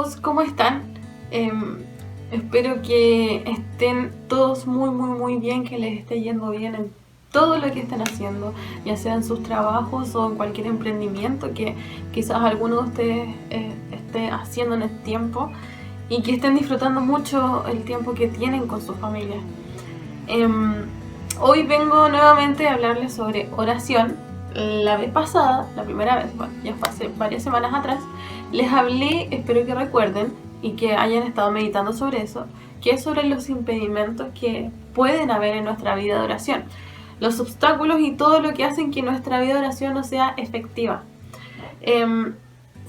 todos, ¿cómo están? Espero que estén todos muy bien, que les esté yendo bien en todo lo que estén haciendo, ya sea en sus trabajos o en cualquier emprendimiento que quizás alguno de ustedes esté haciendo en este tiempo, y que estén disfrutando mucho el tiempo que tienen con su familia. Hoy vengo nuevamente a hablarles sobre oración. La vez pasada, la primera vez, bueno, ya fue hace varias semanas atrás, les hablé, espero que recuerden y que hayan estado meditando sobre eso, que es sobre los impedimentos que pueden haber en nuestra vida de oración, los obstáculos y todo lo que hacen que nuestra vida de oración no sea efectiva.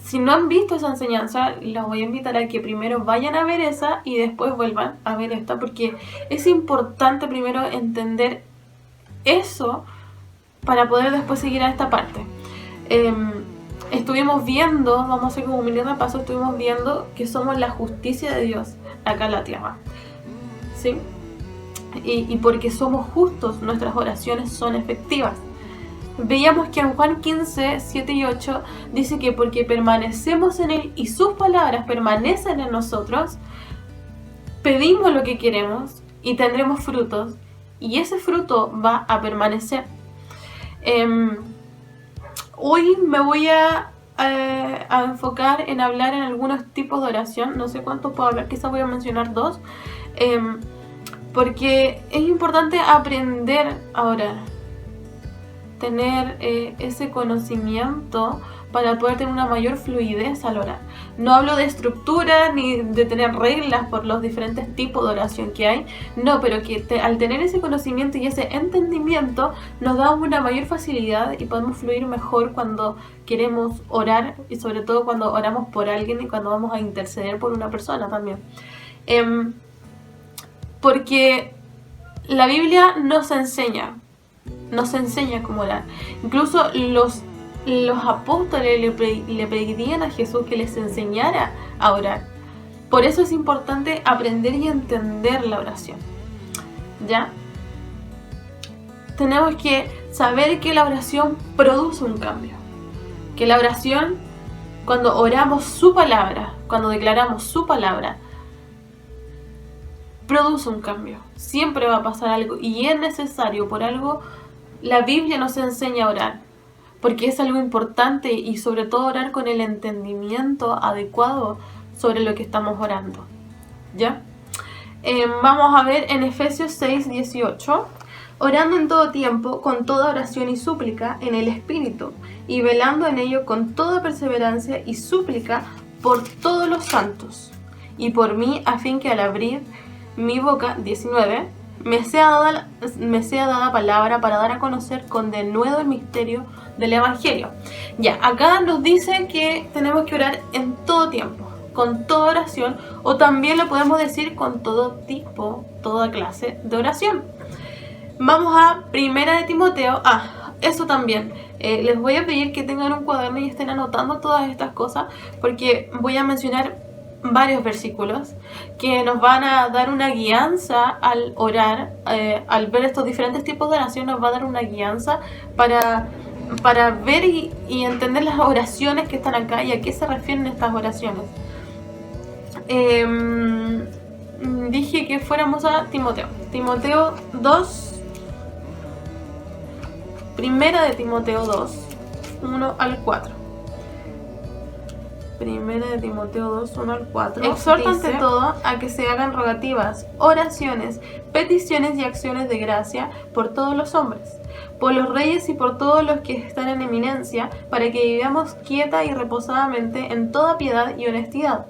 Si no han visto esa enseñanza, los voy a invitar a que primero vayan a ver esa y después vuelvan a ver esta, porque es importante primero entender eso para poder después seguir a esta parte. Estuvimos viendo, vamos a hacer como un mini repaso, estuvimos viendo que somos la justicia de Dios acá en la tierra, ¿sí? Y porque somos justos, nuestras oraciones son efectivas. Veíamos que en Juan 15, 7 y 8 dice que porque permanecemos en Él y sus palabras permanecen en nosotros, pedimos lo que queremos y tendremos frutos, y ese fruto va a permanecer. Hoy me voy a enfocar en hablar en algunos tipos de oración. No sé cuántos puedo hablar, quizás voy a mencionar dos, porque es importante aprender a orar, tener ese conocimiento para poder tener una mayor fluidez al orar. No hablo de estructura ni de tener reglas por los diferentes tipos de oración que hay, no, pero que al tener ese conocimiento y ese entendimiento nos da una mayor facilidad y podemos fluir mejor cuando queremos orar, y sobre todo cuando oramos por alguien y cuando vamos a interceder por una persona también. Porque la Biblia nos enseña cómo orar. Incluso los apóstoles le pedían a Jesús que les enseñara a orar. Por eso es importante aprender y entender la oración, ¿ya? Tenemos que saber que la oración produce un cambio. Que la oración, cuando oramos su palabra, cuando declaramos su palabra, produce un cambio. Siempre va a pasar algo y es necesario, por algo la Biblia nos enseña a orar, porque es algo importante, y sobre todo orar con el entendimiento adecuado sobre lo que estamos orando, ¿ya? Vamos a ver en Efesios 6, 18. Orando en todo tiempo, con toda oración y súplica en el Espíritu, y velando en ello con toda perseverancia y súplica por todos los santos, y por mí, a fin que al abrir mi boca, 19, me sea dada palabra para dar a conocer con denuedo el misterio del Evangelio. Ya, acá nos dice que tenemos que orar en todo tiempo, con toda oración, o también lo podemos decir con todo tipo, toda clase de oración. Vamos a Primera de Timoteo. Eso también, les voy a pedir que tengan un cuaderno y estén anotando todas estas cosas, porque voy a mencionar varios versículos que nos van a dar una guianza al orar. Al ver estos diferentes tipos de oración, nos va a dar una guianza para ver y entender las oraciones que están acá y a qué se refieren estas oraciones. Dije que fuéramos a Timoteo 2, Primera de Timoteo 2, 1 al 4. Primera de Timoteo 2, 1 al 4. Exhorta ante todo a que se hagan rogativas, oraciones, peticiones y acciones de gracia por todos los hombres, por los reyes y por todos los que están en eminencia, para que vivamos quieta y reposadamente en toda piedad y honestidad,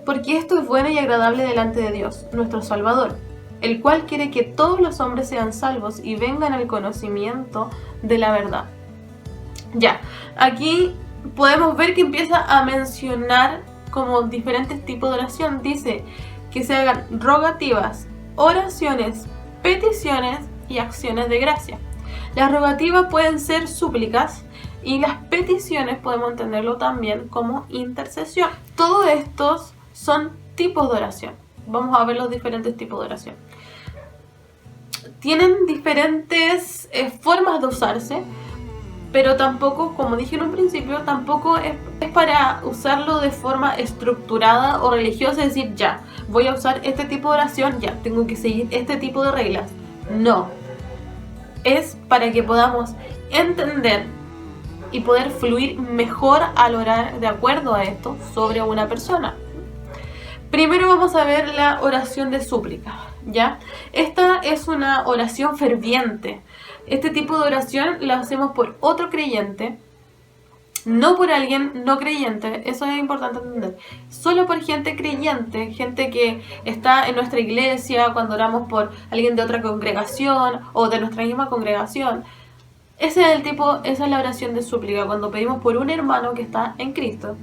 porque esto es bueno y agradable delante de Dios, nuestro Salvador, el cual quiere que todos los hombres sean salvos y vengan al conocimiento de la verdad. Ya, aquí podemos ver que empieza a mencionar como diferentes tipos de oración. Dice que se hagan rogativas, oraciones, peticiones y acciones de gracia. Las rogativas pueden ser súplicas y las peticiones podemos entenderlo también como intercesión. Todos estos son tipos de oración. Vamos a ver los diferentes tipos de oración. Tienen diferentes formas de usarse, pero tampoco, como dije en un principio, tampoco es para usarlo de forma estructurada o religiosa, es decir, ya, voy a usar este tipo de oración, ya, tengo que seguir este tipo de reglas. No, es para que podamos entender y poder fluir mejor al orar de acuerdo a esto sobre una persona. Primero vamos a ver la oración de súplica, ¿ya? Esta es una oración ferviente. Este tipo de oración la hacemos por otro creyente, no por alguien no creyente, eso es importante entender. Solo por gente creyente, gente que está en nuestra iglesia, cuando oramos por alguien de otra congregación o de nuestra misma congregación. Ese es el tipo, esa es la oración de súplica, cuando pedimos por un hermano que está en Cristo.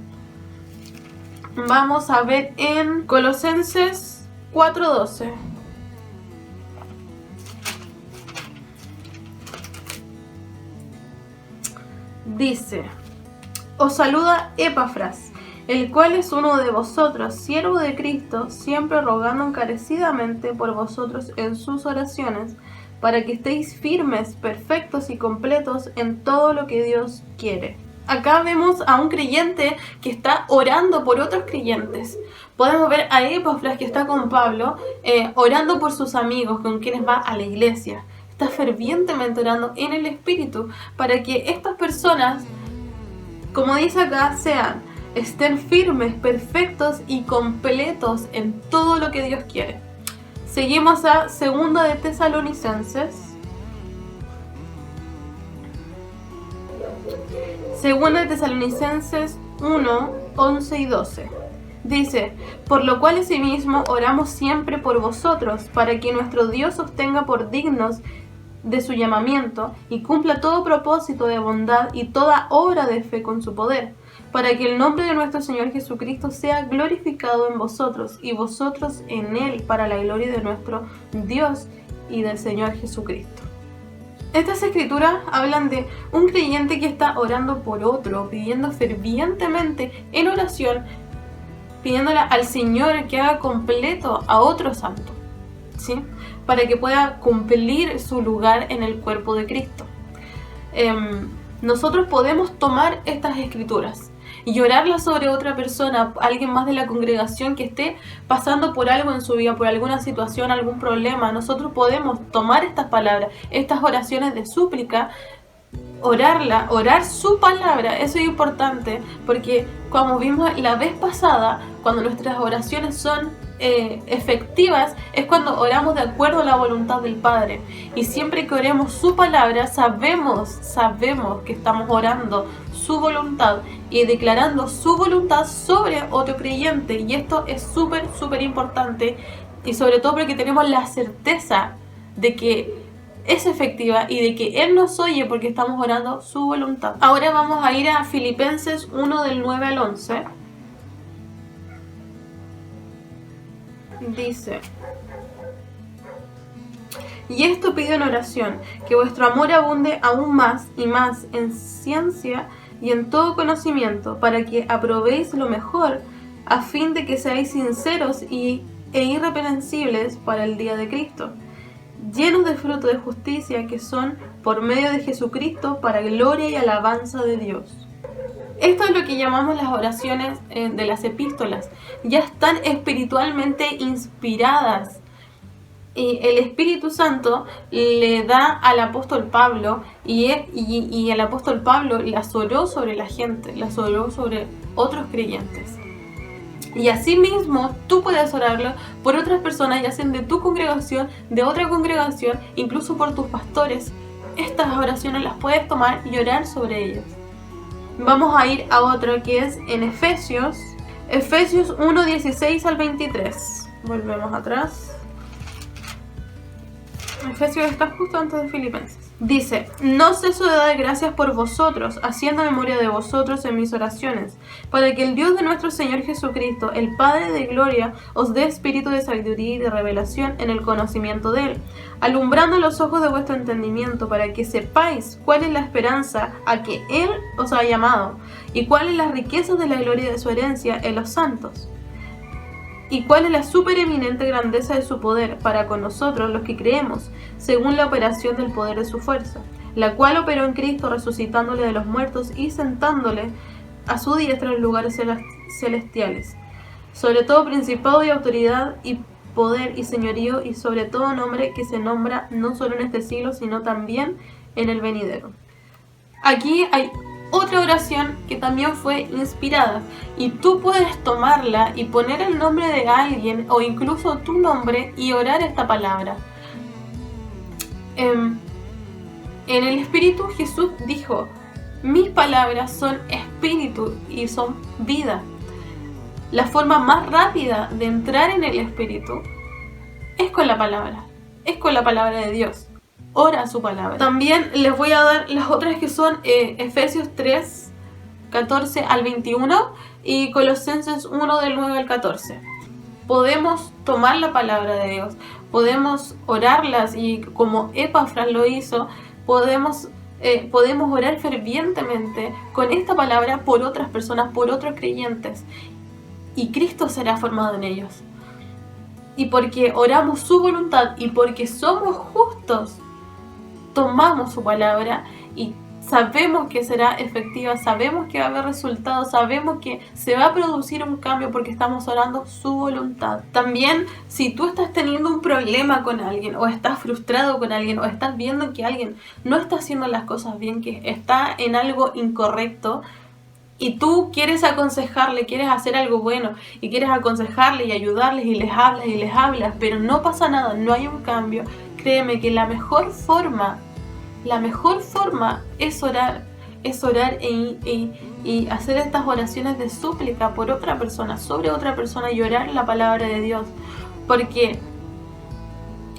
Vamos a ver en Colosenses 4:12. Dice: os saluda Epafras, el cual es uno de vosotros, siervo de Cristo, siempre rogando encarecidamente por vosotros en sus oraciones, para que estéis firmes, perfectos y completos en todo lo que Dios quiere. Acá vemos a un creyente que está orando por otros creyentes. Podemos ver a Epafras, que está con Pablo, orando por sus amigos con quienes va a la iglesia. Está fervientemente orando en el Espíritu para que estas personas, como dice acá, estén firmes, perfectos y completos en todo lo que Dios quiere. Seguimos a 2 de Tesalonicenses. 2 de Tesalonicenses 1, 11 y 12. Dice: por lo cual asimismo oramos siempre por vosotros, para que nuestro Dios os tenga por dignos de su llamamiento y cumpla todo propósito de bondad y toda obra de fe con su poder, para que el nombre de nuestro Señor Jesucristo sea glorificado en vosotros y vosotros en Él, para la gloria de nuestro Dios y del Señor Jesucristo. Estas escrituras hablan de un creyente que está orando por otro, pidiendo fervientemente en oración, pidiéndole al Señor que haga completo a otro santo, ¿sí? Para que pueda cumplir su lugar en el cuerpo de Cristo. Nosotros podemos tomar estas escrituras y orarlas sobre otra persona, alguien más de la congregación que esté pasando por algo en su vida, por alguna situación, algún problema. Nosotros podemos tomar estas palabras, estas oraciones de súplica, orar su palabra. Eso es importante, porque como vimos la vez pasada, cuando nuestras oraciones son efectivas, es cuando oramos de acuerdo a la voluntad del Padre. Y siempre que oremos su palabra, sabemos que estamos orando su voluntad y declarando su voluntad sobre otro creyente. Y esto es súper importante, y sobre todo porque tenemos la certeza de que es efectiva y de que Él nos oye porque estamos orando su voluntad. Ahora vamos a ir a Filipenses 1 del 9 al 11. Dice: y esto pido en oración, que vuestro amor abunde aún más y más en ciencia y en todo conocimiento, para que aprobéis lo mejor, a fin de que seáis sinceros e irreprensibles para el día de Cristo, llenos de fruto de justicia, que son por medio de Jesucristo, para gloria y alabanza de Dios. Esto es lo que llamamos las oraciones de las epístolas. Ya están espiritualmente inspiradas. Y el Espíritu Santo le da al apóstol Pablo, y el apóstol Pablo las oró sobre la gente, las oró sobre otros creyentes. Y así mismo tú puedes orarlo por otras personas, ya sean de tu congregación, de otra congregación, incluso por tus pastores. Estas oraciones las puedes tomar y orar sobre ellos. Vamos a ir a otro que es en Efesios 1, 16 al 23. Volvemos atrás. Efesios está justo antes de Filipenses. Dice: no ceso de dar gracias por vosotros, haciendo memoria de vosotros en mis oraciones, para que el Dios de nuestro Señor Jesucristo, el Padre de gloria, os dé espíritu de sabiduría y de revelación en el conocimiento de Él, alumbrando los ojos de vuestro entendimiento, para que sepáis cuál es la esperanza a que Él os ha llamado, y cuáles las riquezas de la gloria de su herencia en los santos, y cuál es la supereminente grandeza de su poder para con nosotros los que creemos, según la operación del poder de su fuerza, la cual operó en Cristo resucitándole de los muertos y sentándole a su diestra en los lugares celestiales, sobre todo principado y autoridad y poder y señorío y sobre todo nombre que se nombra no solo en este siglo sino también en el venidero. Aquí hay otra oración que también fue inspirada y tú puedes tomarla y poner el nombre de alguien o incluso tu nombre y orar esta palabra. En el Espíritu Jesús dijo: mis palabras son espíritu y son vida. La forma más rápida de entrar en el Espíritu es con la palabra de Dios. Ora su palabra. También les voy a dar las otras que son Efesios 3, 14 al 21 y Colosenses 1 del 9 al 14. Podemos tomar la palabra de Dios, podemos orarlas y como Epafras lo hizo, podemos orar fervientemente con esta palabra por otras personas, por otros creyentes, y Cristo será formado en ellos. Y porque oramos su voluntad y porque somos justos, tomamos su palabra y sabemos que será efectiva, sabemos que va a haber resultados, sabemos que se va a producir un cambio porque estamos orando su voluntad. También, si tú estás teniendo un problema con alguien, o estás frustrado con alguien, o estás viendo que alguien no está haciendo las cosas bien, que está en algo incorrecto, y tú quieres aconsejarle, quieres hacer algo bueno, y quieres aconsejarle y ayudarles, y les hablas, pero no pasa nada, no hay un cambio, créeme que la mejor forma es orar y hacer estas oraciones de súplica por otra persona, sobre otra persona, y orar la palabra de Dios. Porque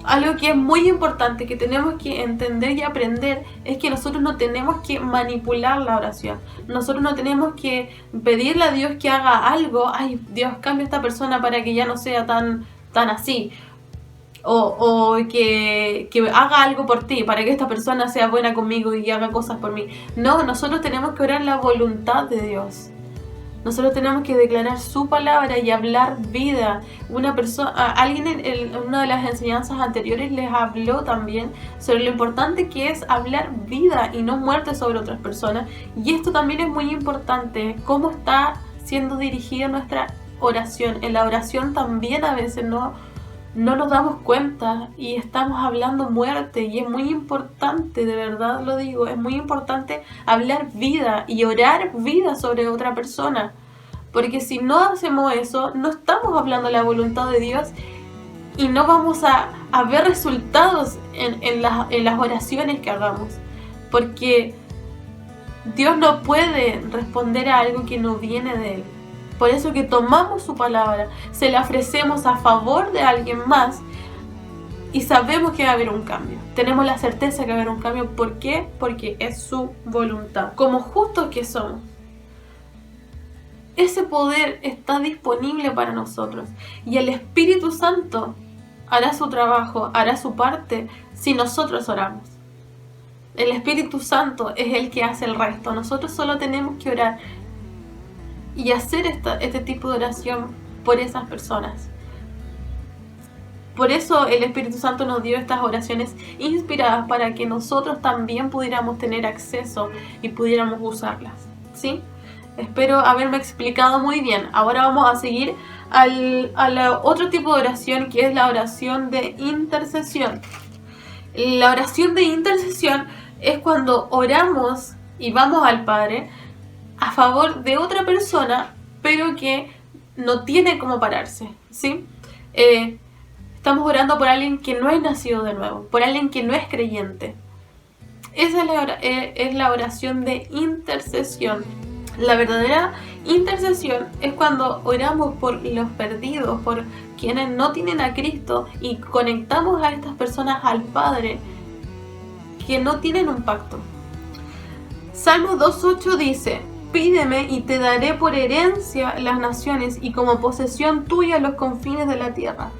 algo que es muy importante, que tenemos que entender y aprender, es que nosotros no tenemos que manipular la oración. Nosotros no tenemos que pedirle a Dios que haga algo. Ay, Dios, cambia a esta persona para que ya no sea tan así. O que haga algo por ti, para que esta persona sea buena conmigo y haga cosas por mí. No, nosotros tenemos que orar la voluntad de Dios. Nosotros tenemos que declarar su palabra y hablar vida. Alguien en una de las enseñanzas anteriores les habló también sobre lo importante que es hablar vida y no muerte sobre otras personas. Y esto también es muy importante, cómo está siendo dirigida nuestra oración. En la oración también a veces no nos damos cuenta y estamos hablando muerte, y es muy importante, de verdad lo digo, es muy importante hablar vida y orar vida sobre otra persona, porque si no hacemos eso, no estamos hablando la voluntad de Dios y no vamos a ver resultados en las oraciones que hagamos, porque Dios no puede responder a algo que no viene de Él. Por eso que tomamos su palabra, se la ofrecemos a favor de alguien más y sabemos que va a haber un cambio. Tenemos la certeza que va a haber un cambio. ¿Por qué? Porque es su voluntad. Como justos que somos, ese poder está disponible para nosotros. Y el Espíritu Santo hará su trabajo, hará su parte si nosotros oramos. El Espíritu Santo es el que hace el resto. Nosotros solo tenemos que orar y hacer este tipo de oración por esas personas. Por eso el Espíritu Santo nos dio estas oraciones inspiradas, para que nosotros también pudiéramos tener acceso y pudiéramos usarlas, ¿sí? Espero haberme explicado muy bien. Ahora vamos a seguir al otro tipo de oración, que es la oración de intercesión. La oración de intercesión es cuando oramos y vamos al Padre a favor de otra persona, pero que no tiene cómo pararse, ¿sí? Estamos orando por alguien que no es nacido de nuevo, por alguien que no es creyente. Esa es la oración de intercesión. La verdadera intercesión es cuando oramos por los perdidos, por quienes no tienen a Cristo, y conectamos a estas personas al Padre que no tienen un pacto. Salmo 2:8 dice: pídeme y te daré por herencia las naciones y como posesión tuya los confines de la tierra.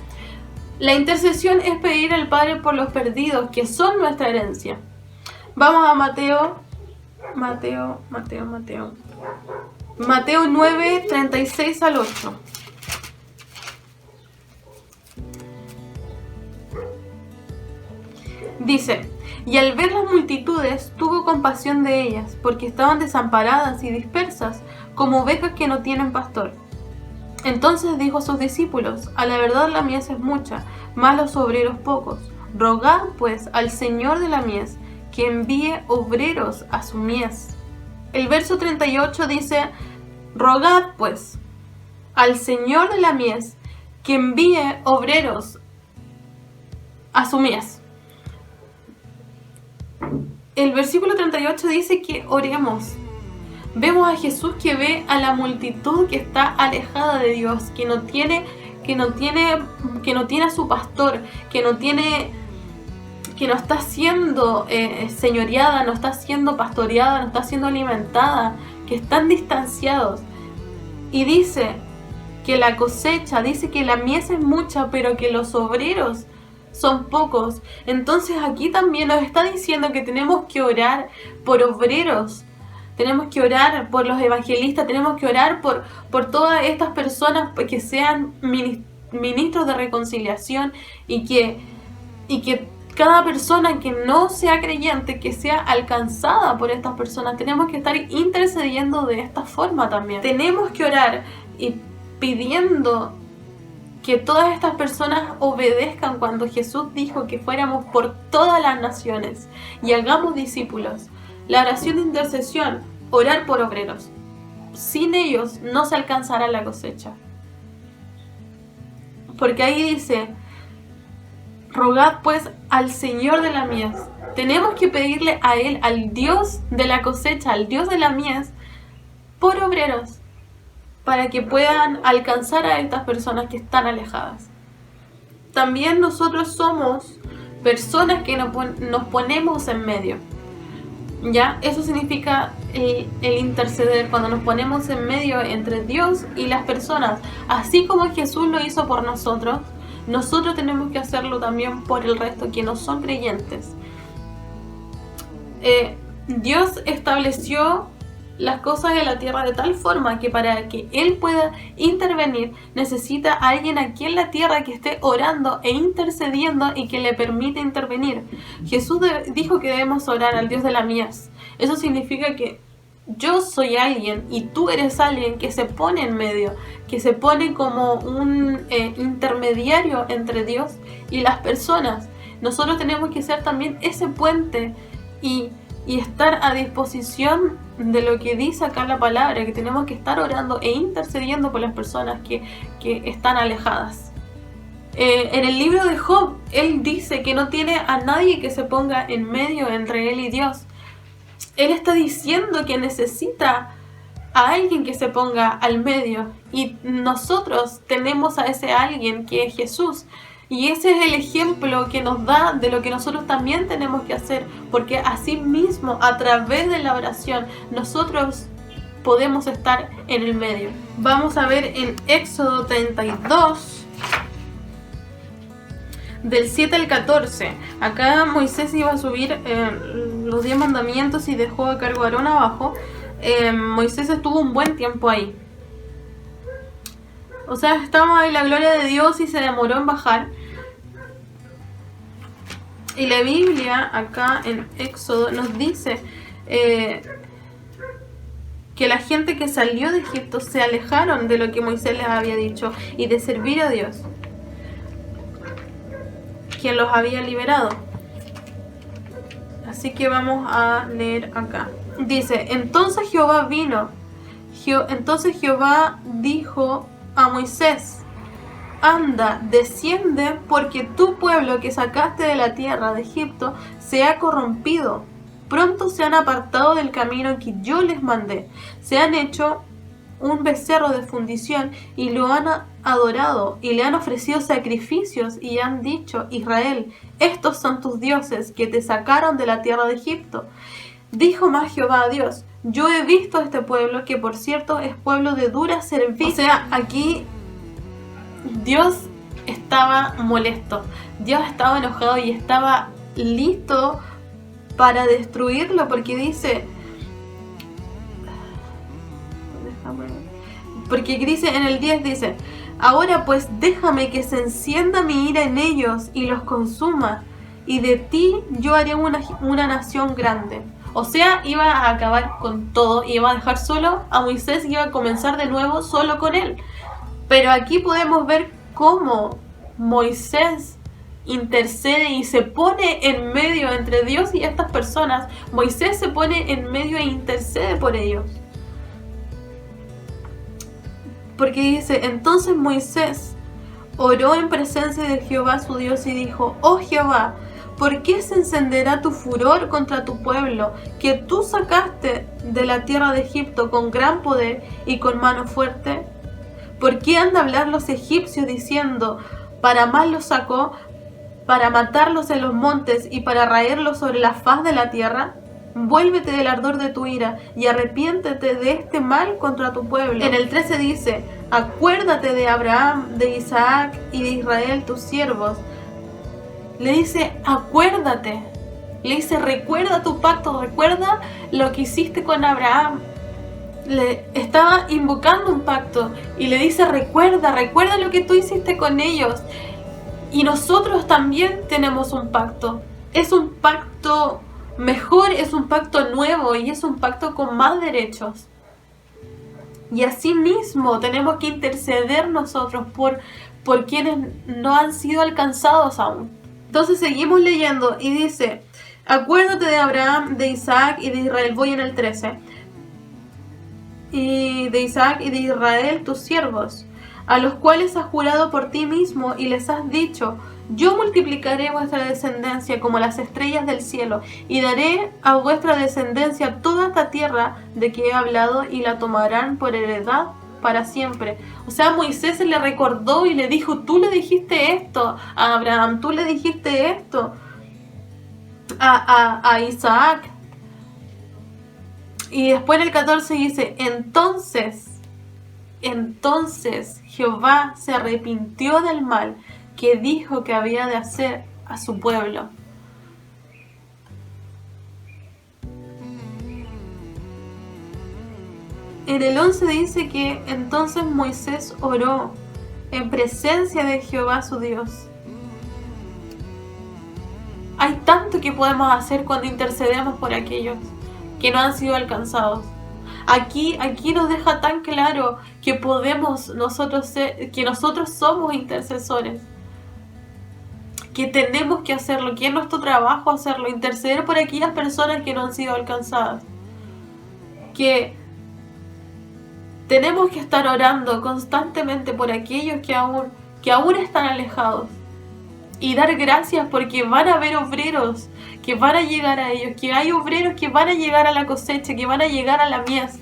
La intercesión es pedir al Padre por los perdidos, que son nuestra herencia. Vamos a Mateo 9, 36 al 8. Dice: Y al ver las multitudes, tuvo compasión de ellas, porque estaban desamparadas y dispersas, como ovejas que no tienen pastor. Entonces dijo a sus discípulos: a la verdad la mies es mucha, mas los obreros pocos. Rogad pues al Señor de la mies que envíe obreros a su mies. El verso 38 dice: rogad pues al Señor de la mies que envíe obreros a su mies. El versículo 38 dice que oremos. Vemos a Jesús que ve a la multitud que está alejada de Dios, que no tiene a su pastor, que no está siendo señoreada, no está siendo pastoreada, no está siendo alimentada, que están distanciados. Y dice que la cosecha, dice que la mies es mucha, pero que los obreros son pocos. Entonces aquí también nos está diciendo que tenemos que orar por obreros. Tenemos que orar por los evangelistas, tenemos que orar por todas estas personas que sean ministros de reconciliación y que cada persona que no sea creyente, que sea alcanzada por estas personas. Tenemos que estar intercediendo de esta forma también. Tenemos que orar y pidiendo que todas estas personas obedezcan cuando Jesús dijo que fuéramos por todas las naciones y hagamos discípulos. La oración de intercesión, orar por obreros. Sin ellos no se alcanzará la cosecha. Porque ahí dice: rogad pues al Señor de la mies. Tenemos que pedirle a Él, al Dios de la cosecha, al Dios de la mies, por obreros, para que puedan alcanzar a estas personas que están alejadas. También nosotros somos personas que nos ponemos en medio. ¿Ya? Eso significa el interceder, cuando nos ponemos en medio entre Dios y las personas. Así como Jesús lo hizo por nosotros, nosotros tenemos que hacerlo también por el resto que no son creyentes. Dios estableció las cosas de la tierra de tal forma que para que Él pueda intervenir necesita a alguien aquí en la tierra que esté orando e intercediendo y que le permita intervenir. Jesús dijo que debemos orar al Dios de la mies. Eso significa que yo soy alguien y tú eres alguien que se pone en medio, que se pone como un intermediario entre Dios y las personas. Nosotros tenemos que ser también ese puente y estar a disposición de lo que dice acá la palabra, que tenemos que estar orando e intercediendo por las personas que están alejadas. En el libro de Job, él dice que no tiene a nadie que se ponga en medio entre él y Dios. Él está diciendo que necesita a alguien que se ponga al medio, y nosotros tenemos a ese alguien que es Jesús. Y ese es el ejemplo que nos da de lo que nosotros también tenemos que hacer, porque así mismo, a través de la oración, nosotros podemos estar en el medio. Vamos a ver en Éxodo 32, del 7 al 14. Acá Moisés iba a subir los 10 mandamientos y dejó a cargo a Aarón abajo. Moisés estuvo un buen tiempo ahí. O sea, estaba en la gloria de Dios y se demoró en bajar. Y la Biblia acá en Éxodo nos dice que la gente que salió de Egipto se alejaron de lo que Moisés les había dicho y de servir a Dios, quien los había liberado. Así que vamos a leer acá. Dice: entonces Jehová dijo a Moisés: anda, desciende, porque tu pueblo que sacaste de la tierra de Egipto se ha corrompido. Pronto se han apartado del camino que yo les mandé. Se han hecho un becerro de fundición y lo han adorado, y le han ofrecido sacrificios, y han dicho: Israel, estos son tus dioses que te sacaron de la tierra de Egipto. Dijo más Jehová a Dios: yo he visto a este pueblo, que por cierto es pueblo de dura cerviz. O sea, aquí Dios estaba molesto, Dios estaba enojado y estaba listo para destruirlo, porque dice en el 10, dice: ahora pues déjame que se encienda mi ira en ellos y los consuma, y de ti yo haré una nación grande. O sea, iba a acabar con todo, iba a dejar solo a Moisés y iba a comenzar de nuevo solo con él. Pero aquí podemos ver cómo Moisés intercede y se pone en medio entre Dios y estas personas. Moisés se pone en medio e intercede por ellos. Porque dice, entonces Moisés oró en presencia de Jehová su Dios y dijo, oh Jehová, ¿por qué se encenderá tu furor contra tu pueblo, que tú sacaste de la tierra de Egipto con gran poder y con mano fuerte? ¿Por qué han de hablar los egipcios diciendo, para mal los sacó, para matarlos en los montes y para raerlos sobre la faz de la tierra? Vuélvete del ardor de tu ira y arrepiéntete de este mal contra tu pueblo. En el 13 dice, acuérdate de Abraham, de Isaac y de Israel, tus siervos. Le dice, acuérdate. Le dice, recuerda tu pacto, recuerda lo que hiciste con Abraham. Le estaba invocando un pacto y le dice, recuerda lo que tú hiciste con ellos. Y nosotros también tenemos un pacto. Es un pacto mejor, es un pacto nuevo y es un pacto con más derechos. Y así mismo tenemos que interceder nosotros por quienes no han sido alcanzados aún. Entonces seguimos leyendo y dice, acuérdate de Abraham, de Isaac y de Israel. Voy en el 13. Y de Isaac y de Israel, tus siervos, a los cuales has jurado por ti mismo y les has dicho, yo multiplicaré vuestra descendencia como las estrellas del cielo y daré a vuestra descendencia toda esta tierra de que he hablado y la tomarán por heredad para siempre. O sea, Moisés se le recordó y le dijo, tú le dijiste esto a Abraham, tú le dijiste esto a Isaac. Y después en el 14 dice, entonces Jehová se arrepintió del mal que dijo que había de hacer a su pueblo. En el 11 dice que entonces Moisés oró en presencia de Jehová su Dios. Hay tanto que podemos hacer cuando intercedemos por aquellos que no han sido alcanzados. Aquí nos deja tan claro que podemos que nosotros somos intercesores, que tenemos que hacerlo, que es nuestro trabajo hacerlo, interceder por aquellas personas que no han sido alcanzadas, que tenemos que estar orando constantemente por aquellos que aún están alejados y dar gracias porque van a haber obreros que van a llegar a ellos, que hay obreros que van a llegar a la cosecha, que van a llegar a la mies.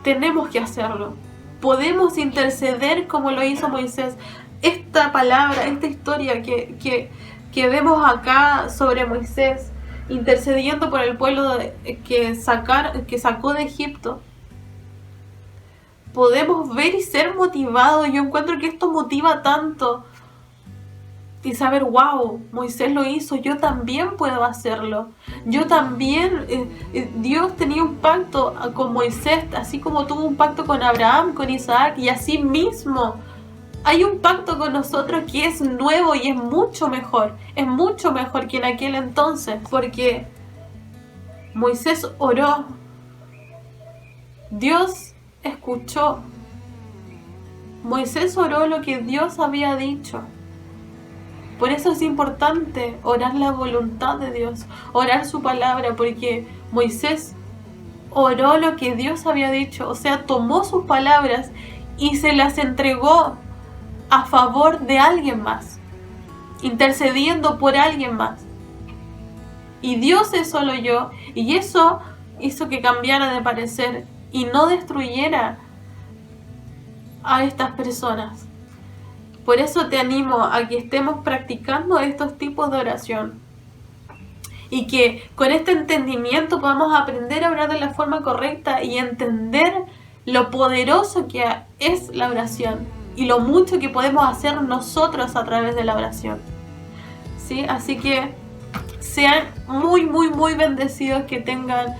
Tenemos que hacerlo. Podemos interceder como lo hizo Moisés. Esta palabra, esta historia que vemos acá sobre Moisés intercediendo por el pueblo que sacó de Egipto, podemos ver y ser motivados. Yo encuentro que esto motiva tanto. Y saber, wow, Moisés lo hizo, yo también puedo hacerlo. Yo también, Dios tenía un pacto con Moisés, así como tuvo un pacto con Abraham, con Isaac, y así mismo hay un pacto con nosotros que es nuevo y es mucho mejor que en aquel entonces, porque Moisés oró, Dios escuchó, Moisés oró lo que Dios había dicho. Por eso es importante orar la voluntad de Dios, orar su palabra, porque Moisés oró lo que Dios había dicho, o sea, tomó sus palabras y se las entregó a favor de alguien más, intercediendo por alguien más. Y Dios eso lo oyó, y eso hizo que cambiara de parecer y no destruyera a estas personas. Por eso te animo a que estemos practicando estos tipos de oración y que con este entendimiento podamos aprender a orar de la forma correcta y entender lo poderoso que es la oración y lo mucho que podemos hacer nosotros a través de la oración. ¿Sí? Así que sean muy, muy, muy bendecidos, que tengan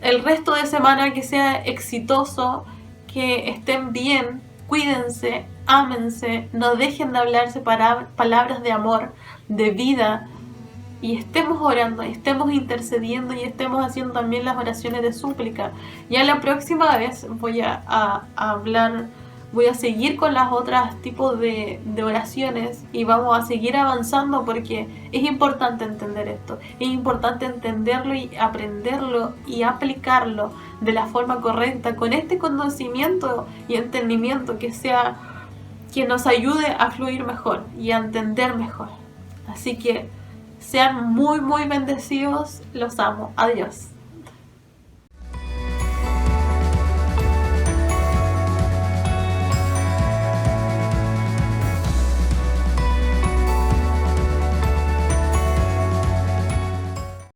el resto de semana que sea exitoso, que estén bien, cuídense, ámense, no dejen de hablarse palabras de amor, de vida, y estemos orando, y estemos intercediendo, y estemos haciendo también las oraciones de súplica. Ya la próxima vez voy a hablar, voy a seguir con las otras tipos de oraciones, y vamos a seguir avanzando, porque es importante entender esto, es importante entenderlo y aprenderlo y aplicarlo de la forma correcta, con este conocimiento y entendimiento que nos ayude a fluir mejor y a entender mejor. Así que sean muy bendecidos, los amo, adiós.